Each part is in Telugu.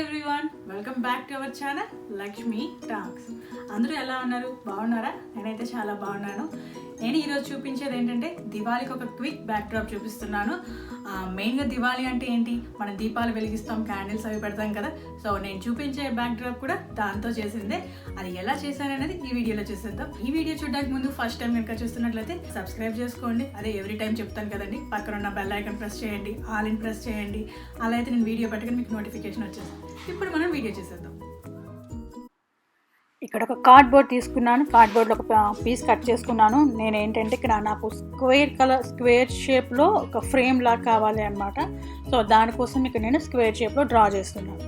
Everyone, welcome back to our channel Lakshmi talks. అందరూ ఎలా ఉన్నారు? బాగున్నారా? నేనైతే చాలా బాగున్నాను. నేను ఈరోజు చూపించేది ఏంటంటే దివాళీకి ఒక క్విక్ బ్యాక్ డ్రాప్ చూపిస్తున్నాను. మెయిన్గా దివాళీ అంటే ఏంటి, మనం దీపాలు వెలిగిస్తాం, క్యాండిల్స్ అవి పెడతాం కదా. సో నేను చూపించే బ్యాక్ డ్రాప్ కూడా దాంతో చేసిందే. అది ఎలా చేశాననేది ఈ వీడియోలో చూసేద్దాం. ఈ వీడియో చూడడానికి ముందు ఫస్ట్ టైం కనుక చూస్తున్నట్లయితే సబ్స్క్రైబ్ చేసుకోండి. అదే ఎవ్రీ టైం చెప్తాను కదండి, పక్కన ఉన్న బెల్ ఐకాన్ ప్రెస్ చేయండి, ఆల్ ఇన్ ప్రెస్ చేయండి. అలా అయితే నేను వీడియో పెట్టగానే మీకు నోటిఫికేషన్ వచ్చేసి. ఇప్పుడు మనం వీడియో చేసేద్దాం. ఇక్కడ ఒక కార్డ్బోర్డ్ తీసుకున్నాను. కార్డ్బోర్డ్లో ఒక పీస్ కట్ చేసుకున్నాను. నేను ఏంటంటే ఇక్కడ నాకు స్క్వేర్ షేప్లో ఒక ఫ్రేమ్ లాగా కావాలి అనమాట. సో దానికోసం ఇక్కడ నేను స్క్వేర్ షేప్లో డ్రా చేస్తున్నాను.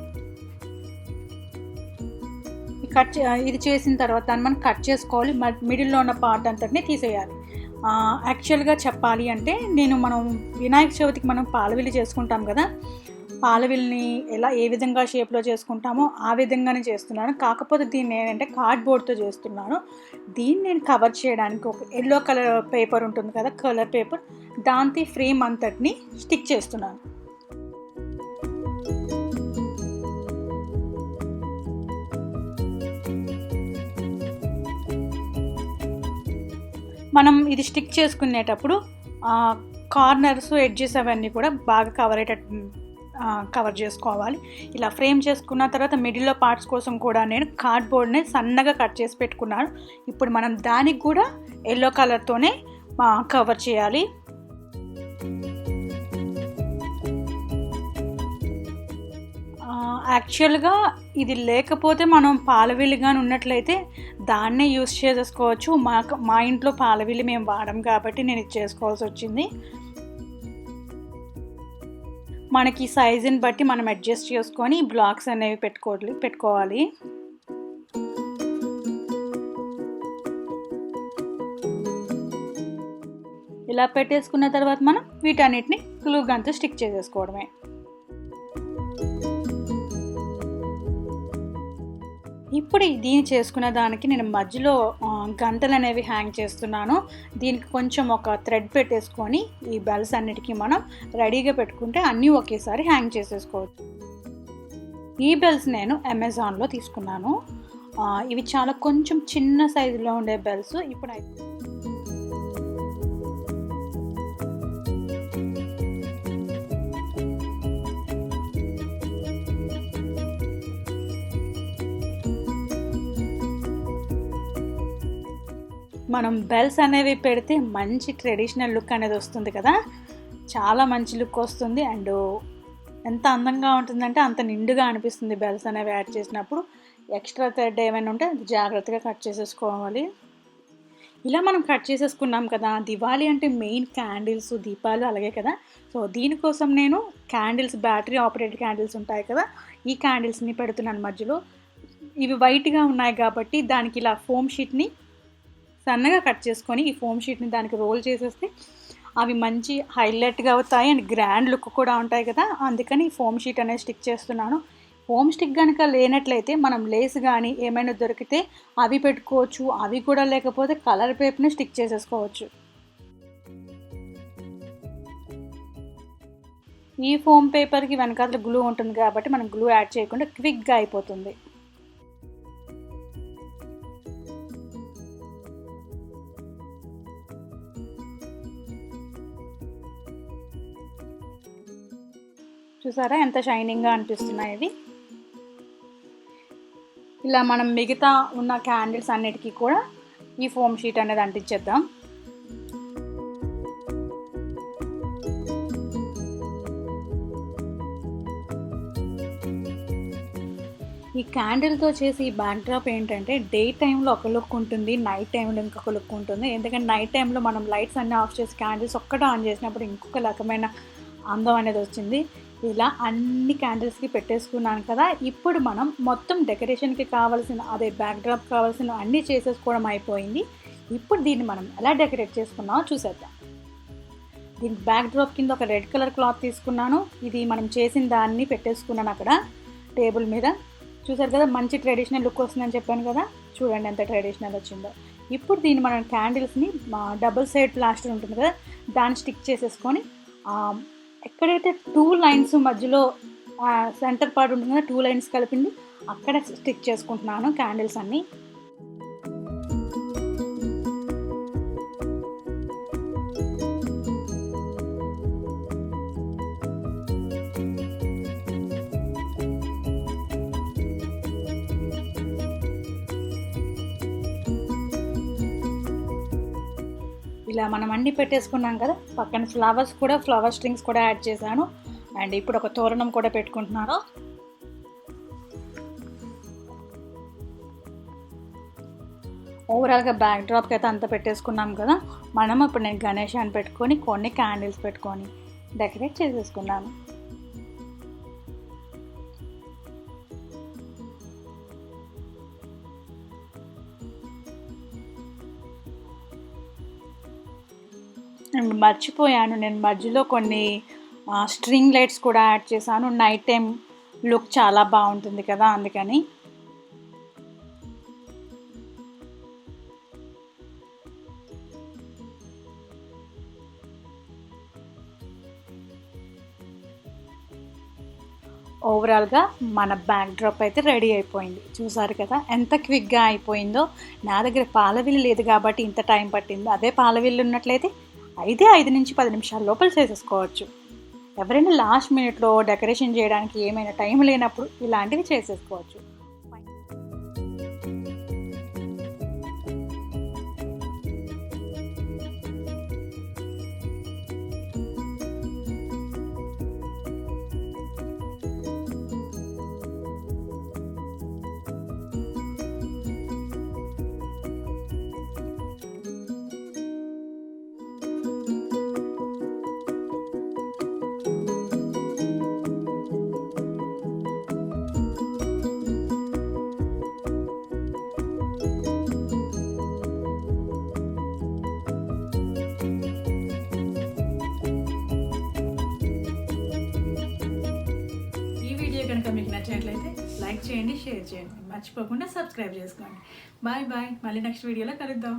ఇది చేసిన తర్వాత దాన్ని మనం కట్ చేసుకోవాలి. మిడిల్లో ఉన్న పార్ట్ అంతటిని తీసేయాలి. యాక్చువల్గా చెప్పాలి అంటే మనం వినాయక చవితికి మనం పాలవిల్లి చేసుకుంటాం కదా. పాలవిల్ని ఏ విధంగా షేప్లో చేసుకుంటామో ఆ విధంగానే చేస్తున్నాను. కాకపోతే దీన్ని ఏంటంటే కార్డ్బోర్డ్తో చేస్తున్నాను. దీన్ని నేను కవర్ చేయడానికి ఒక ఎల్లో కలర్ పేపర్ ఉంటుంది కదా, కలర్ పేపర్, దాంతో ఫ్రేమ్ అంతటిని స్టిక్ చేస్తున్నాను. మనం ఇది స్టిక్ చేసుకునేటప్పుడు కార్నర్స్, ఎడ్జెస్ అవన్నీ కూడా బాగా కవర్ చేసుకోవాలి. ఇలా ఫ్రేమ్ చేసుకున్న తర్వాత మిడిల్లో పార్ట్స్ కోసం కూడా నేను కార్డ్బోర్డ్ని సన్నగా కట్ చేసి పెట్టుకున్నాను. ఇప్పుడు మనం దానికి కూడా ఎల్లో కలర్తోనే కవర్ చేయాలి. యాక్చువల్గా ఇది లేకపోతే మనం పాలవిల్లి కానీ ఉన్నట్లయితే దాన్నే యూస్ చేసుకోవచ్చు. మా ఇంట్లో పాలవిల్లి మేము వాడం కాబట్టి నేను ఇది చేసుకోవాల్సి వచ్చింది. మనకి సైజుని బట్టి మనం అడ్జస్ట్ చేసుకొని బ్లాక్స్ అనేవి పెట్టుకోవాలి. ఇలా పెట్టేసుకున్న తర్వాత మనం వీటన్నిటిని గ్లూ గన్తో స్టిక్ చేసేసుకోవడమే. ఇప్పుడు దీన్ని చేసుకున్న దానికి నేను మధ్యలో గంటలు అనేవి హ్యాంగ్ చేస్తున్నాను. దీనికి కొంచెం ఒక థ్రెడ్ పెట్టేసుకొని ఈ బెల్స్ అన్నిటికీ మనం రెడీగా పెట్టుకుంటే అన్నీ ఒకేసారి హ్యాంగ్ చేసేసుకోవచ్చు. ఈ బెల్స్ నేను అమెజాన్లో తీసుకున్నాను. ఇవి చాలా కొంచెం చిన్న సైజులో ఉండే బెల్స్. ఇప్పుడు మనం బెల్స్ అనేవి పెడితే మంచి ట్రెడిషనల్ లుక్ అనేది వస్తుంది కదా, చాలా మంచి లుక్ వస్తుంది. అండ్ ఎంత అందంగా ఉంటుందంటే అంత నిండుగా అనిపిస్తుంది బెల్స్ అనేవి యాడ్ చేసినప్పుడు. ఎక్స్ట్రా థ్రెడ్ ఏమైనా ఉంటే జాగ్రత్తగా కట్ చేసేసుకోవాలి. ఇలా మనం కట్ చేసేసుకున్నాం కదా. దివాళీ అంటే మెయిన్ క్యాండిల్స్, దీపాలు అలాగే కదా. సో దీనికోసం నేను క్యాండిల్స్, బ్యాటరీ ఆపరేటెడ్ క్యాండిల్స్ ఉంటాయి కదా, ఈ క్యాండిల్స్ని పెడుతున్నాను మధ్యలో. ఇవి వైట్గా ఉన్నాయి కాబట్టి దానికి ఇలా ఫోమ్ షీట్ని సన్నగా కట్ చేసుకొని ఈ ఫోమ్ షీట్ని దానికి రోల్ చేసేస్తే అవి మంచి హైలైట్గా అవుతాయి అండ్ గ్రాండ్ లుక్ కూడా ఉంటాయి కదా. అందుకని ఈ ఫోమ్ షీట్ అనేది స్టిక్ చేస్తున్నాను. ఫోమ్ స్టిక్ కనుక లేనట్లయితే మనం లేస్ కానీ ఏమైనా దొరికితే అవి పెట్టుకోవచ్చు. అవి కూడా లేకపోతే కలర్ పేపర్ని స్టిక్ చేసేసుకోవచ్చు. ఈ ఫోమ్ పేపర్కి వెనకాల గ్లూ ఉంటుంది కాబట్టి మనం గ్లూ యాడ్ చేయకుండా క్విక్గా అయిపోతుంది. చూసారా ఎంత షైనింగ్గా అనిపిస్తున్నాయి ఇవి. ఇలా మనం మిగతా ఉన్న క్యాండిల్స్ అన్నిటికీ కూడా ఈ ఫోమ్ షీట్ అనేది అంటించేద్దాం. ఈ క్యాండిల్తో చేసి ఈ బ్యాక్ డ్రాప్ ఏంటంటే డే టైంలో ఒక లుక్ ఉంటుంది, నైట్ టైంలో ఇంకొక లుక్ ఉంటుంది. ఎందుకంటే నైట్ టైంలో మనం లైట్స్ అన్నీ ఆఫ్ చేసి క్యాండిల్స్ ఒక్కటే ఆన్ చేసినప్పుడు ఇంకొక రకమైన అందం అనేది వచ్చింది. ఇలా అన్ని క్యాండిల్స్కి పెట్టేసుకున్నాను కదా. ఇప్పుడు మనం మొత్తం డెకరేషన్కి కావాల్సిన అదే బ్యాక్ డ్రాప్ కావాల్సిన అన్నీ చేసేసుకోవడం అయిపోయింది. ఇప్పుడు దీన్ని మనం ఎలా డెకరేట్ చేసుకున్నామో చూసేద్దాం. దీనికి బ్యాక్ డ్రాప్ కింద ఒక రెడ్ కలర్ క్లాత్ తీసుకున్నాను. ఇది మనం చేసిన దాన్ని పెట్టేసుకున్నాను అక్కడ టేబుల్ మీద. చూసారు కదా మంచి ట్రెడిషనల్ లుక్ వస్తుందని చెప్పాను కదా. చూడండి ఎంత ట్రెడిషనల్ వచ్చిందో. ఇప్పుడు దీన్ని మనం క్యాండిల్స్ని డబుల్ సైడ్ ప్లాస్టర్ ఉంటుంది కదా దాన్ని స్టిక్ చేసేసుకొని ఎక్కడైతే 2 లైన్స్ మధ్యలో సెంటర్ పార్ట్ ఉంటుంది కదా, 2 లైన్స్ కలిపింది అక్కడ స్టిక్ చేసుకుంటున్నాను క్యాండిల్స్ అన్నీ. ఇలా మనం అన్నీ పెట్టేసుకున్నాం కదా, పక్కన ఫ్లవర్ స్ట్రింగ్స్ కూడా యాడ్ చేశాను. అండ్ ఇప్పుడు ఒక తోరణం కూడా పెట్టుకుంటున్నాను. ఓవరాల్గా బ్యాక్ డ్రాప్కి అయితే అంతా పెట్టేసుకున్నాం కదా. ఇప్పుడు నేను గణేశాన్ని పెట్టుకొని కొన్ని క్యాండిల్స్ పెట్టుకొని డెకరేట్ చేసేసుకున్నాను. అండ్ మర్చిపోయాను, నేను మధ్యలో కొన్ని స్ట్రింగ్ లైట్స్ కూడా యాడ్ చేశాను. నైట్ టైం లుక్ చాలా బాగుంటుంది కదా, అందుకని. ఓవరాల్గా మన బ్యాక్ డ్రాప్ అయితే రెడీ అయిపోయింది. చూసారు కదా ఎంత క్విక్గా అయిపోయిందో. నా దగ్గర పాలవిల్లు లేదు కాబట్టి ఇంత టైం పట్టింది. అదే పాలవిల్లు ఉన్నట్లయితే 5 నుంచి 10 నిమిషాల లోపల చేసేసుకోవచ్చు. ఎవరైనా లాస్ట్ మినిట్లో డెకరేషన్ చేయడానికి ఏమైనా టైం లేనప్పుడు ఇలాంటివి చేసేసుకోవచ్చు. కనుక మీకు నచ్చినట్లయితే లైక్ చేయండి, షేర్ చేయండి, మర్చిపోకుండా సబ్స్క్రైబ్ చేసుకోండి. బాయ్ బాయ్, మళ్ళీ నెక్స్ట్ వీడియోలో కలుద్దాం.